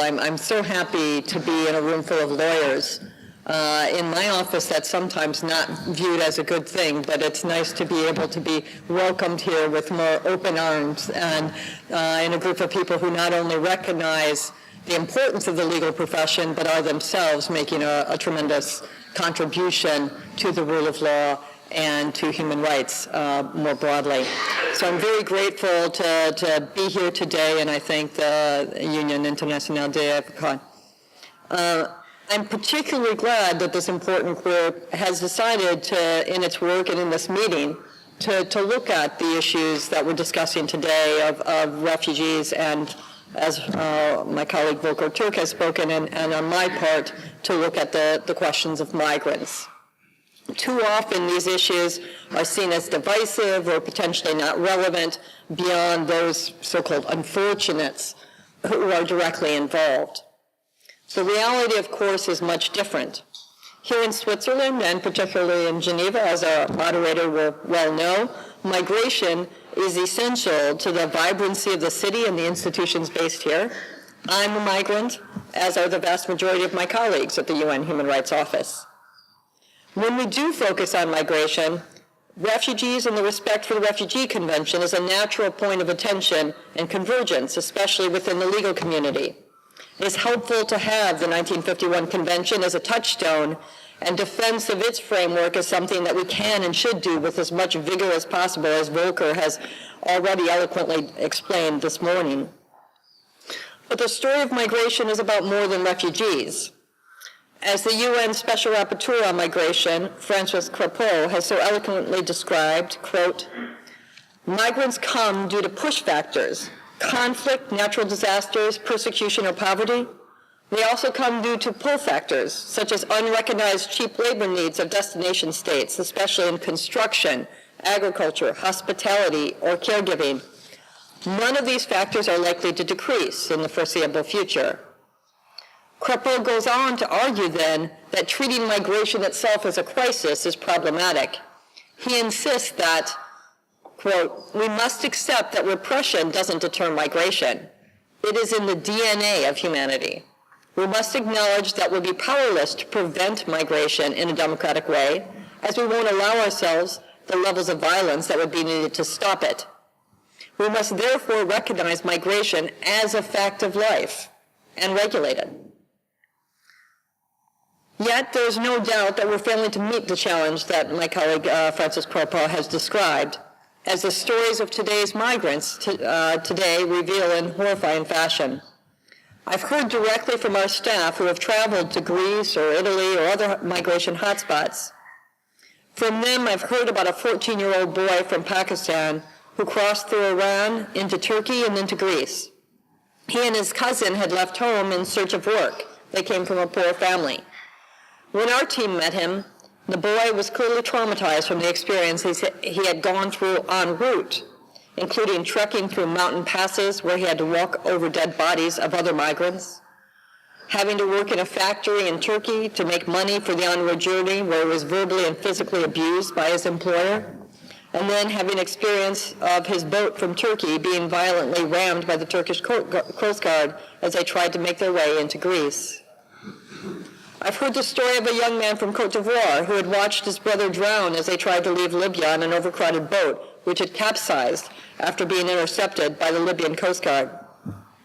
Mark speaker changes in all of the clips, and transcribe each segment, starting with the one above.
Speaker 1: I'm so happy to be in a room full of lawyers. In my office, that's sometimes not viewed as a good thing, but it's nice to be able to be welcomed here with more open arms and in a group of people who not only recognize the importance of the legal profession, but are themselves making a tremendous contribution to the rule of law and to human rights more broadly. So I'm very grateful to be here today, and I thank the Union Internationale des Avocats. I'm particularly glad that this important group has decided to, in its work and in this meeting, to look at the issues that we're discussing today of refugees, and as my colleague Volker Turk has spoken, and on my part, to look at the questions of migrants. Too often these issues are seen as divisive or potentially not relevant beyond those so-called unfortunates who are directly involved. The reality, of course, is much different. Here in Switzerland, and particularly in Geneva, as our moderator will well know, migration is essential to the vibrancy of the city and the institutions based here. I'm a migrant, as are the vast majority of my colleagues at the UN Human Rights Office. When we do focus on migration, refugees and the respect for the Refugee Convention is a natural point of attention and convergence, especially within the legal community. It is helpful to have the 1951 Convention as a touchstone, and defense of its framework is something that we can and should do with as much vigor as possible, as Volker has already eloquently explained this morning. But the story of migration is about more than refugees. As the UN Special Rapporteur on Migration, Francois Crapeau, has so eloquently described, quote, migrants come due to push factors, conflict, natural disasters, persecution, or poverty. They also come due to pull factors, such as unrecognized cheap labor needs of destination states, especially in construction, agriculture, hospitality, or caregiving. None of these factors are likely to decrease in the foreseeable future. Crapeau goes on to argue then that treating migration itself as a crisis is problematic. He insists that, quote, we must accept that repression doesn't deter migration. It is in the DNA of humanity. We must acknowledge that we'll be powerless to prevent migration in a democratic way, as we won't allow ourselves the levels of violence that would be needed to stop it. We must therefore recognize migration as a fact of life and regulate it. Yet there is no doubt that we're failing to meet the challenge that my colleague Francis Crapeau has described, as the stories of today's migrants today reveal in horrifying fashion. I've heard directly from our staff who have traveled to Greece or Italy or other migration hotspots. From them, I've heard about a 14-year-old boy from Pakistan who crossed through Iran into Turkey and then to Greece. He and his cousin had left home in search of work. They came from a poor family. When our team met him, the boy was clearly traumatized from the experiences he had gone through en route, including trekking through mountain passes where he had to walk over dead bodies of other migrants, having to work in a factory in Turkey to make money for the onward journey where he was verbally and physically abused by his employer, and then having experience of his boat from Turkey being violently rammed by the Turkish Coast Guard as they tried to make their way into Greece. I've heard the story of a young man from Cote d'Ivoire who had watched his brother drown as they tried to leave Libya on an overcrowded boat, which had capsized after being intercepted by the Libyan Coast Guard.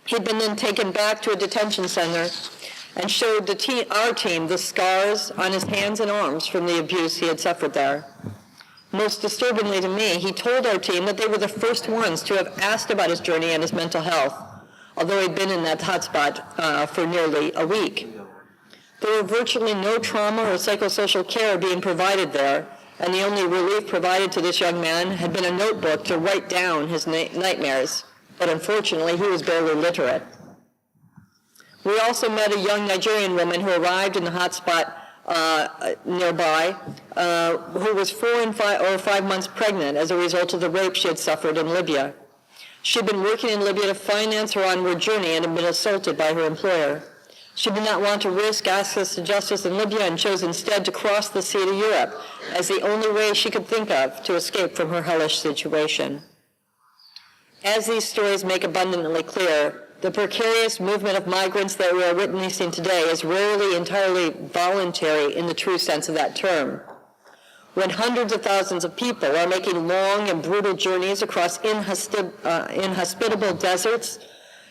Speaker 1: He'd been then taken back to a detention center and showed our team the scars on his hands and arms from the abuse he had suffered there. Most disturbingly to me, he told our team that they were the first ones to have asked about his journey and his mental health, although he'd been in that hotspot for nearly a week. There were virtually no trauma or psychosocial care being provided there, and the only relief provided to this young man had been a notebook to write down his nightmares, but unfortunately he was barely literate. We also met a young Nigerian woman who arrived in the hotspot nearby, who was 4 or 5 months pregnant as a result of the rape she had suffered in Libya. She had been working in Libya to finance her onward journey and had been assaulted by her employer. She did not want to risk access to justice in Libya and chose instead to cross the sea to Europe as the only way she could think of to escape from her hellish situation. As these stories make abundantly clear, The precarious movement of migrants that we are witnessing today is rarely entirely voluntary in the true sense of that term. When hundreds of thousands of people are making long and brutal journeys across inhospitable deserts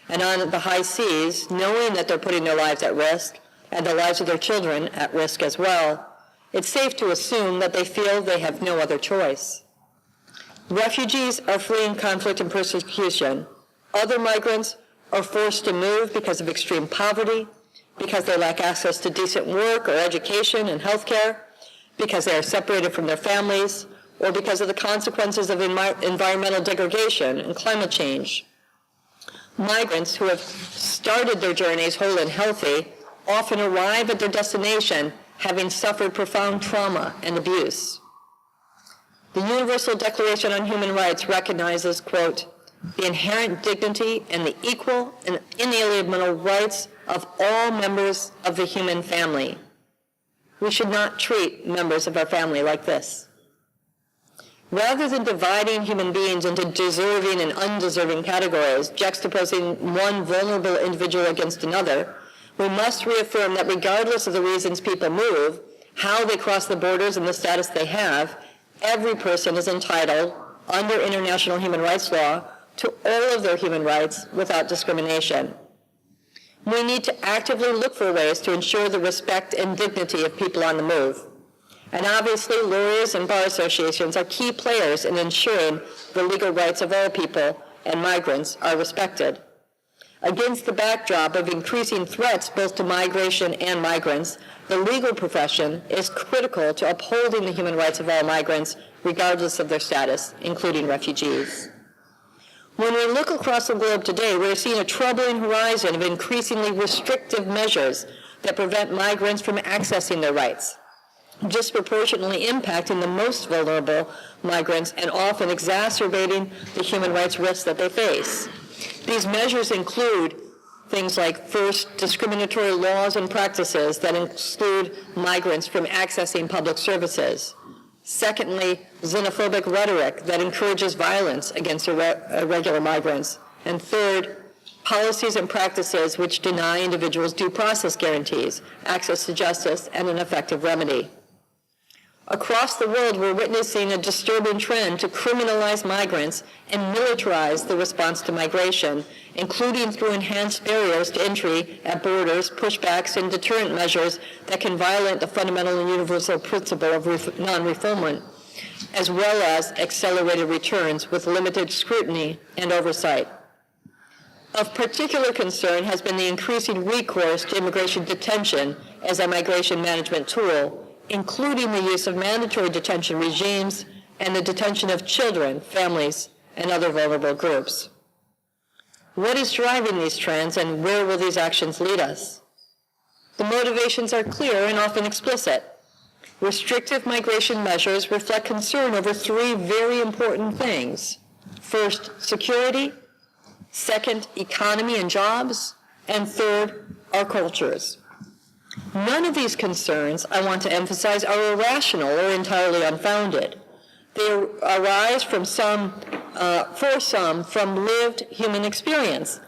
Speaker 1: and on the high seas, knowing that they're putting their lives at risk and the lives of their children at risk as well, it's safe to assume that they feel they have no other choice. Refugees are fleeing conflict and persecution. Other migrants are forced to move because of extreme poverty, because they lack access to decent work or education and health care, because they are separated from their families, or because of the consequences of environmental degradation and climate change. Migrants who have started their journeys whole and healthy often arrive at their destination having suffered profound trauma and abuse. The Universal Declaration on Human Rights recognizes, quote, the inherent dignity and the equal and inalienable rights of all members of the human family. We should not treat members of our family like this. Rather than dividing human beings into deserving and undeserving categories, juxtaposing one vulnerable individual against another, we must reaffirm that regardless of the reasons people move, how they cross the borders and the status they have, every person is entitled, under international human rights law, to all of their human rights without discrimination. We need to actively look for ways to ensure the respect and dignity of people on the move. And obviously, lawyers and bar associations are key players in ensuring the legal rights of all people and migrants are respected. Against the backdrop of increasing threats both to migration and migrants, the legal profession is critical to upholding the human rights of all migrants, regardless of their status, including refugees. When we look across the globe today, we're seeing a troubling horizon of increasingly restrictive measures that prevent migrants from accessing their rights, disproportionately impacting the most vulnerable migrants and often exacerbating the human rights risks that they face. These measures include things like, first, discriminatory laws and practices that exclude migrants from accessing public services. Secondly, xenophobic rhetoric that encourages violence against irregular migrants. And third, policies and practices which deny individuals due process guarantees, access to justice, and an effective remedy. Across the world, we're witnessing a disturbing trend to criminalize migrants and militarize the response to migration, including through enhanced barriers to entry at borders, pushbacks, and deterrent measures that can violate the fundamental and universal principle of non-refoulement, as well as accelerated returns with limited scrutiny and oversight. Of particular concern has been the increasing recourse to immigration detention as a migration management tool, including the use of mandatory detention regimes and the detention of children, families, and other vulnerable groups. What is driving these trends, and where will these actions lead us? The motivations are clear and often explicit. Restrictive migration measures reflect concern over three very important things. First, security. Second, economy and jobs. And third, our cultures. None of these concerns, I want to emphasize, are irrational or entirely unfounded. They arise from for some, from lived human experience.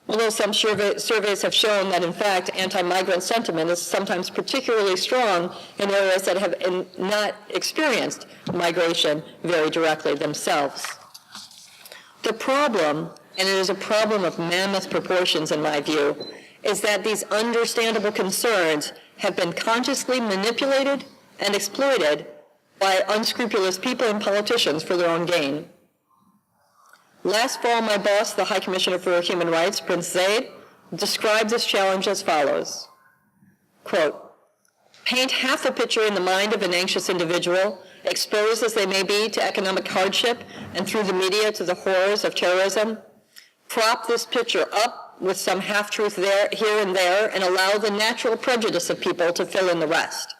Speaker 1: Although some surveys have shown that, in fact, anti-migrant sentiment is sometimes particularly strong in areas that have not experienced migration very directly themselves. The problem, and it is a problem of mammoth proportions in my view, is that these understandable concerns have been consciously manipulated and exploited by unscrupulous people and politicians for their own gain. Last fall, my boss, the High Commissioner for Human Rights, Prince Zaid, described this challenge as follows, quote, paint half the picture in the mind of an anxious individual, exposed as they may be to economic hardship and through the media to the horrors of terrorism. Prop this picture up with some half-truth there, here and there, and allow the natural prejudice of people to fill in the rest.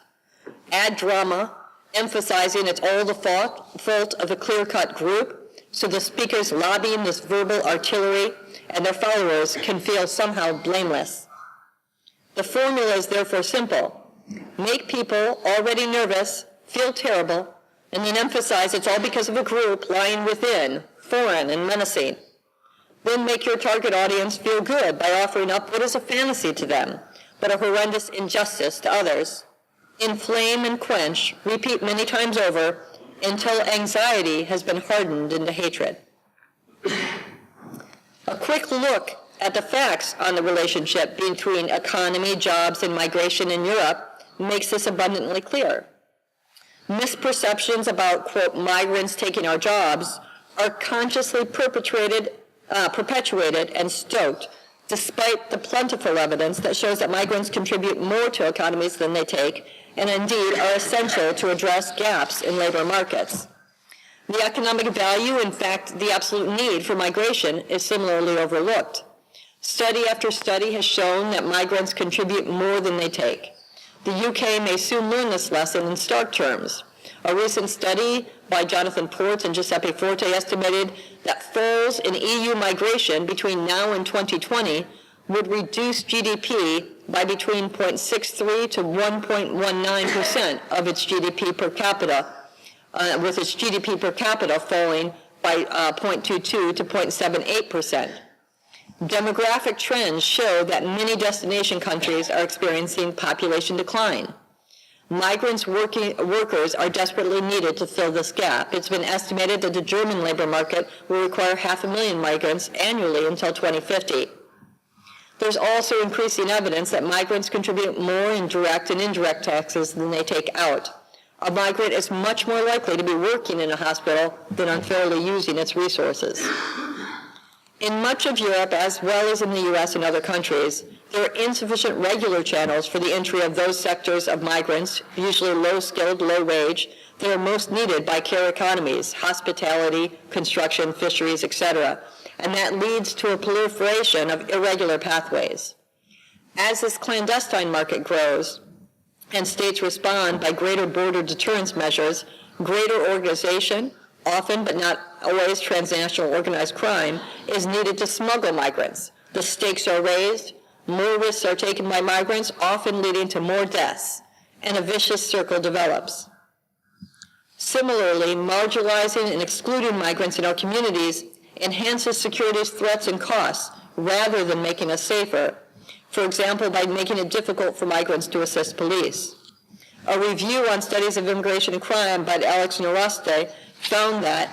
Speaker 1: Add drama, emphasizing it's all the fault of a clear-cut group, so the speakers lobbying this verbal artillery and their followers can feel somehow blameless. The formula is therefore simple. Make people already nervous feel terrible, and then emphasize it's all because of a group lying within, foreign and menacing. then make your target audience feel good by offering up what is a fantasy to them, but a horrendous injustice to others. Inflame and quench, repeat many times over, until anxiety has been hardened into hatred. A quick look at the facts on the relationship between economy, jobs, and migration in Europe makes this abundantly clear. Misperceptions about, quote, migrants taking our jobs are consciously perpetuated and stoked, despite the plentiful evidence that shows that migrants contribute more to economies than they take, and indeed are essential to address gaps in labor markets. The economic value, in fact, the absolute need for migration is similarly overlooked. Study after study has shown that migrants contribute more than they take. The UK may soon learn this lesson in stark terms. A recent study by Jonathan Portes and Giuseppe Forte estimated that falls in EU migration between now and 2020 would reduce GDP by between 0.63 to 1.19% of its GDP per capita, with its GDP per capita falling by 0.22 to 0.78%. Demographic trends show that many destination countries are experiencing population decline. Workers are desperately needed to fill this gap. It's been estimated that the German labor market will require 500,000 migrants annually until 2050. There's also increasing evidence that migrants contribute more in direct and indirect taxes than they take out. A migrant is much more likely to be working in a hospital than unfairly using its resources. In much of Europe, as well as in the US and other countries, there are insufficient regular channels for the entry of those sectors of migrants, usually low-skilled, low-wage, that are most needed by care economies, hospitality, construction, fisheries, etc., and that leads to a proliferation of irregular pathways. As this clandestine market grows, and states respond by greater border deterrence measures, greater organization, often but not always transnational organized crime, is needed to smuggle migrants. The stakes are raised, more risks are taken by migrants, often leading to more deaths, and a vicious circle develops. Similarly, marginalizing and excluding migrants in our communities enhances security's threats and costs rather than making us safer, for example, by making it difficult for migrants to assist police. A review on studies of immigration and crime by Alex Noroste found that,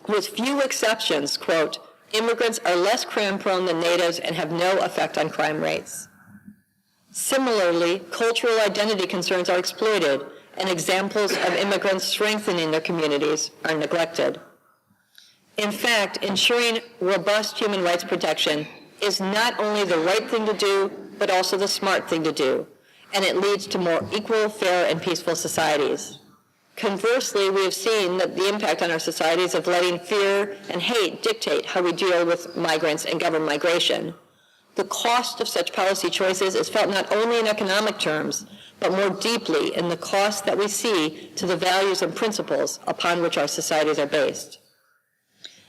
Speaker 1: with few exceptions, quote, immigrants are less crime-prone than natives and have no effect on crime rates. Similarly, cultural identity concerns are exploited, and examples of immigrants strengthening their communities are neglected. In fact, ensuring robust human rights protection is not only the right thing to do, but also the smart thing to do, and it leads to more equal, fair, and peaceful societies. Conversely, we have seen that the impact on our societies of letting fear and hate dictate how we deal with migrants and govern migration. The cost of such policy choices is felt not only in economic terms, but more deeply in the cost that we see to the values and principles upon which our societies are based.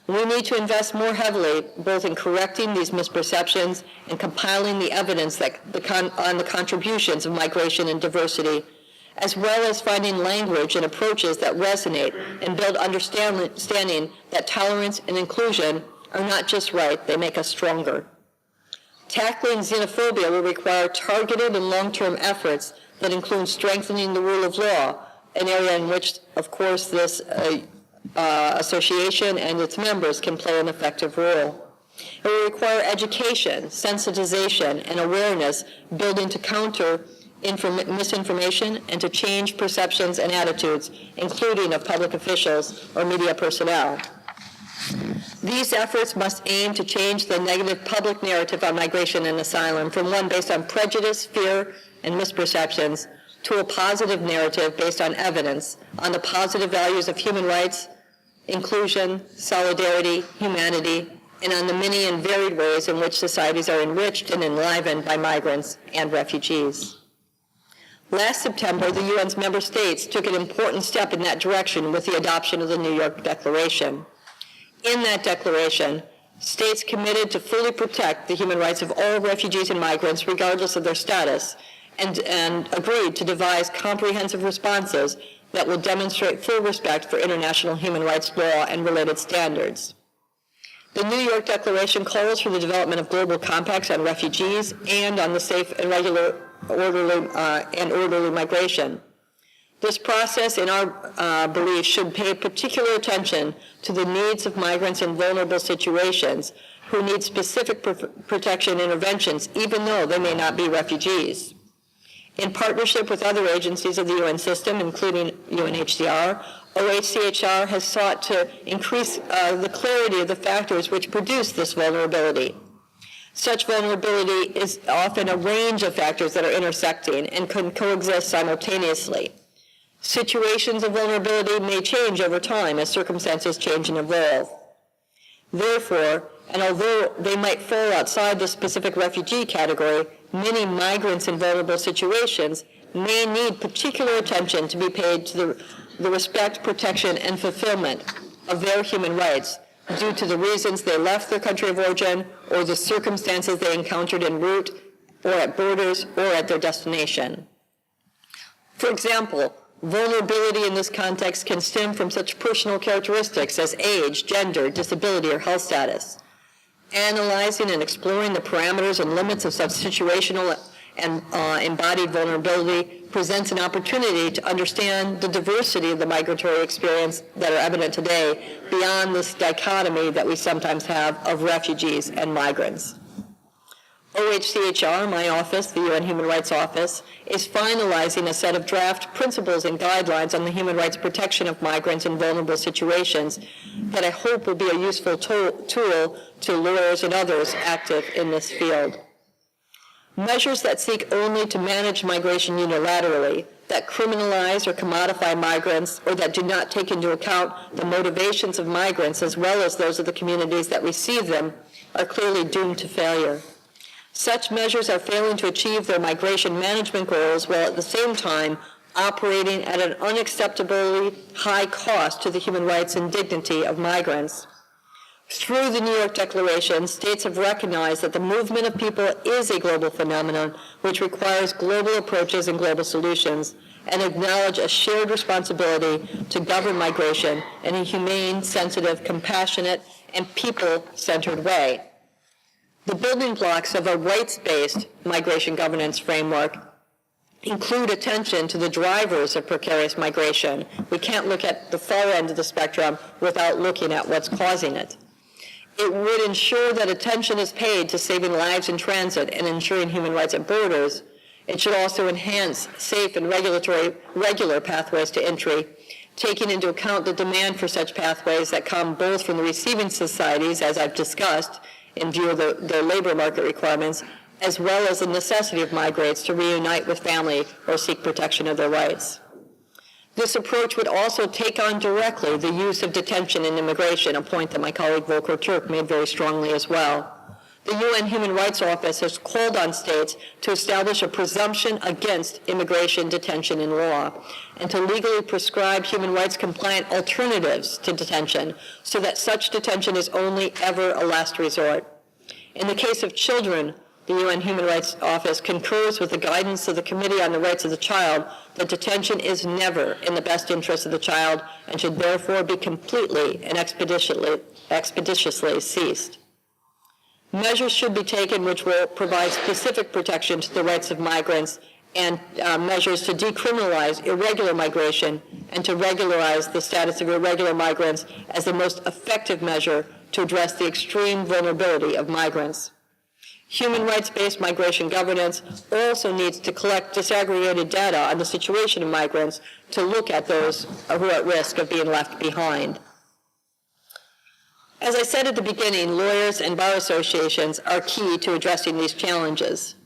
Speaker 1: We need to invest more heavily both in correcting these misperceptions and compiling the evidence on the contributions of migration and diversity, as well as finding language and approaches that resonate and build understanding that tolerance and inclusion are not just right, they make us stronger. Tackling xenophobia will require targeted and long-term efforts that include strengthening the rule of law, an area in which, of course, this association and its members can play an effective role. It will require education, sensitization, and awareness building to counter misinformation and to change perceptions and attitudes, including of public officials or media personnel. These efforts must aim to change the negative public narrative on migration and asylum from one based on prejudice, fear, and misperceptions to a positive narrative based on evidence on the positive values of human rights, inclusion, solidarity, humanity, and on the many and varied ways in which societies are enriched and enlivened by migrants and refugees. Last September, the UN's member states took an important step in that direction with the adoption of the New York Declaration. In that declaration, states committed to fully protect the human rights of all refugees and migrants regardless of their status, and agreed to devise comprehensive responses that will demonstrate full respect for international human rights law and related standards. The New York Declaration calls for the development of global compacts on refugees and on the safe and orderly migration. This process, in our belief, should pay particular attention to the needs of migrants in vulnerable situations who need specific protection interventions, even though they may not be refugees. In partnership with other agencies of the UN system, including UNHCR, OHCHR has sought to increase the clarity of the factors which produce this vulnerability. Such vulnerability is often a range of factors that are intersecting and can coexist simultaneously. Situations of vulnerability may change over time as circumstances change and evolve. Therefore, and although they might fall outside the specific refugee category, many migrants in vulnerable situations may need particular attention to be paid to the respect, protection, and fulfillment of their human rights due to the reasons they left their country of origin or the circumstances they encountered en route or at borders or at their destination. For example, vulnerability in this context can stem from such personal characteristics as age, gender, disability, or health status. Analyzing and exploring the parameters and limits of such situational and embodied vulnerability presents an opportunity to understand the diversity of the migratory experience that are evident today beyond this dichotomy that we sometimes have of refugees and migrants. OHCHR, my office, the UN Human Rights Office, is finalizing a set of draft principles and guidelines on the human rights protection of migrants in vulnerable situations that I hope will be a useful tool to lawyers and others active in this field. Measures that seek only to manage migration unilaterally, that criminalize or commodify migrants, or that do not take into account the motivations of migrants as well as those of the communities that receive them, are clearly doomed to failure. Such measures are failing to achieve their migration management goals while at the same time operating at an unacceptably high cost to the human rights and dignity of migrants. Through the New York Declaration, states have recognized that the movement of people is a global phenomenon which requires global approaches and global solutions, and acknowledge a shared responsibility to govern migration in a humane, sensitive, compassionate, and people-centered way. The building blocks of a rights-based migration governance framework include attention to the drivers of precarious migration. We can't look at the far end of the spectrum without looking at what's causing it. It would ensure that attention is paid to saving lives in transit and ensuring human rights at borders. It should also enhance safe and regular pathways to entry, taking into account the demand for such pathways that come both from the receiving societies, as I've discussed, in view of their labor market requirements, as well as the necessity of migrants to reunite with family or seek protection of their rights. This approach would also take on directly the use of detention in immigration, a point that my colleague Volker Turk made very strongly as well. The UN Human Rights Office has called on states to establish a presumption against immigration detention in law and to legally prescribe human rights compliant alternatives to detention so that such detention is only ever a last resort. In the case of children, the UN Human Rights Office concurs with the guidance of the Committee on the Rights of the Child that detention is never in the best interest of the child and should therefore be completely and expeditiously ceased. Measures should be taken which will provide specific protection to the rights of migrants and measures to decriminalize irregular migration and to regularize the status of irregular migrants as the most effective measure to address the extreme vulnerability of migrants. Human rights-based migration governance also needs to collect disaggregated data on the situation of migrants to look at those who are at risk of being left behind. As I said at the beginning, lawyers and bar associations are key to addressing these challenges.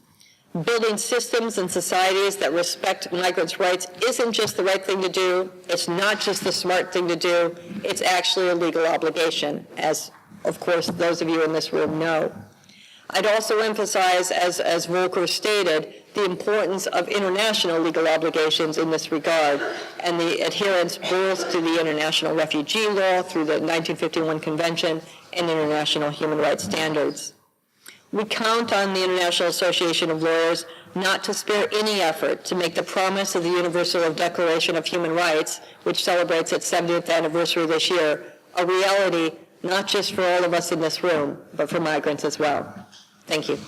Speaker 1: Building systems and societies that respect migrants' rights isn't just the right thing to do, it's not just the smart thing to do, it's actually a legal obligation, as, of course, those of you in this room know. I'd also emphasize, as Volker stated, the importance of international legal obligations in this regard and the adherence both to the international refugee law through the 1951 Convention and international human rights standards. We count on the International Association of Lawyers not to spare any effort to make the promise of the Universal Declaration of Human Rights, which celebrates its 70th anniversary this year, a reality not just for all of us in this room, but for migrants as well. Thank you.